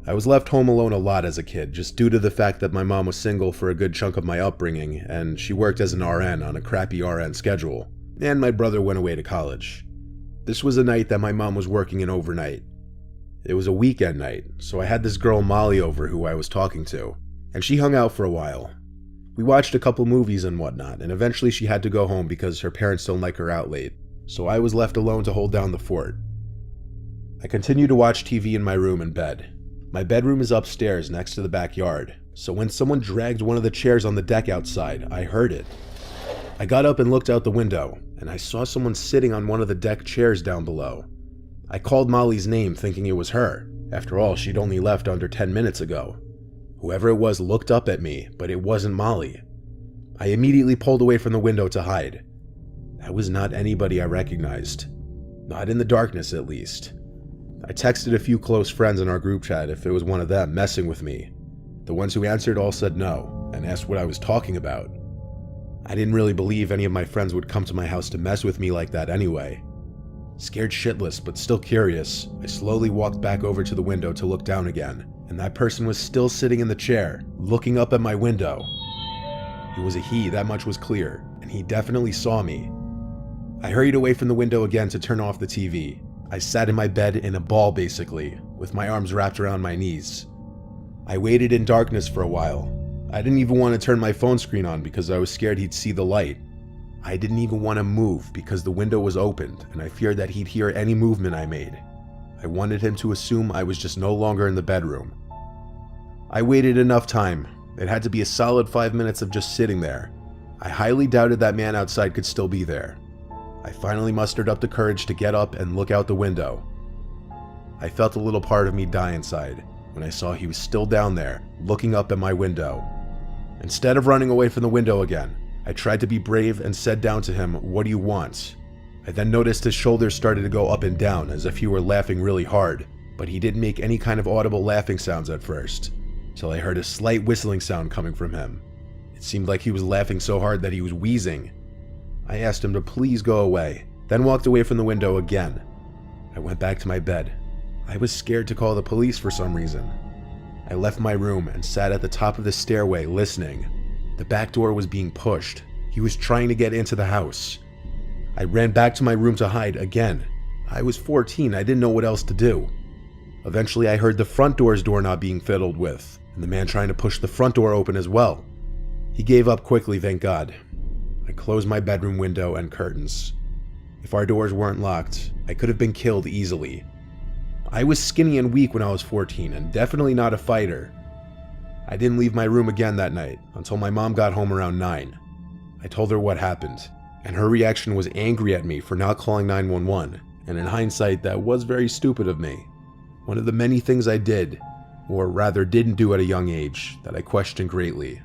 I was left home alone a lot as a kid, just due to the fact that my mom was single for a good chunk of my upbringing, and she worked as an RN on a crappy RN schedule, and my brother went away to college. This was a night that my mom was working an overnight. It was a weekend night, so I had this girl Molly over who I was talking to, and she hung out for a while. We watched a couple movies and whatnot, and eventually she had to go home because her parents don't like her out late, so I was left alone to hold down the fort. I continued to watch TV in my room in bed. My bedroom is upstairs next to the backyard, so when someone dragged one of the chairs on the deck outside, I heard it. I got up and looked out the window, and I saw someone sitting on one of the deck chairs down below. I called Molly's name thinking it was her. After all, she'd only left under 10 minutes ago. Whoever it was looked up at me, but it wasn't Molly. I immediately pulled away from the window to hide. That was not anybody I recognized. Not in the darkness, at least. I texted a few close friends in our group chat if it was one of them messing with me. The ones who answered all said no, and asked what I was talking about. I didn't really believe any of my friends would come to my house to mess with me like that anyway. Scared shitless, but still curious, I slowly walked back over to the window to look down again, and that person was still sitting in the chair, looking up at my window. It was a he, that much was clear, and he definitely saw me. I hurried away from the window again to turn off the TV. I sat in my bed in a ball basically, with my arms wrapped around my knees. I waited in darkness for a while. I didn't even want to turn my phone screen on because I was scared he'd see the light. I didn't even want to move because the window was opened and I feared that he'd hear any movement I made. I wanted him to assume I was just no longer in the bedroom. I waited enough time. It had to be a solid 5 minutes of just sitting there. I highly doubted that man outside could still be there. I finally mustered up the courage to get up and look out the window. I felt a little part of me die inside when I saw he was still down there, looking up at my window. Instead of running away from the window again, I tried to be brave and said down to him, "What do you want?" I then noticed his shoulders started to go up and down as if he were laughing really hard, but he didn't make any kind of audible laughing sounds at first, till I heard a slight whistling sound coming from him. It seemed like he was laughing so hard that he was wheezing. I asked him to please go away, then walked away from the window again. I went back to my bed. I was scared to call the police for some reason. I left my room and sat at the top of the stairway listening. The back door was being pushed. He was trying to get into the house. I ran back to my room to hide again. I was 14, I didn't know what else to do. Eventually I heard the front door's doorknob being fiddled with, and the man trying to push the front door open as well. He gave up quickly, thank God. I closed my bedroom window and curtains. If our doors weren't locked, I could have been killed easily. I was skinny and weak when I was 14 and definitely not a fighter. I didn't leave my room again that night until my mom got home around 9. I told her what happened, and her reaction was angry at me for not calling 911, and in hindsight that was very stupid of me. One of the many things I did, or rather didn't do at a young age, that I questioned greatly.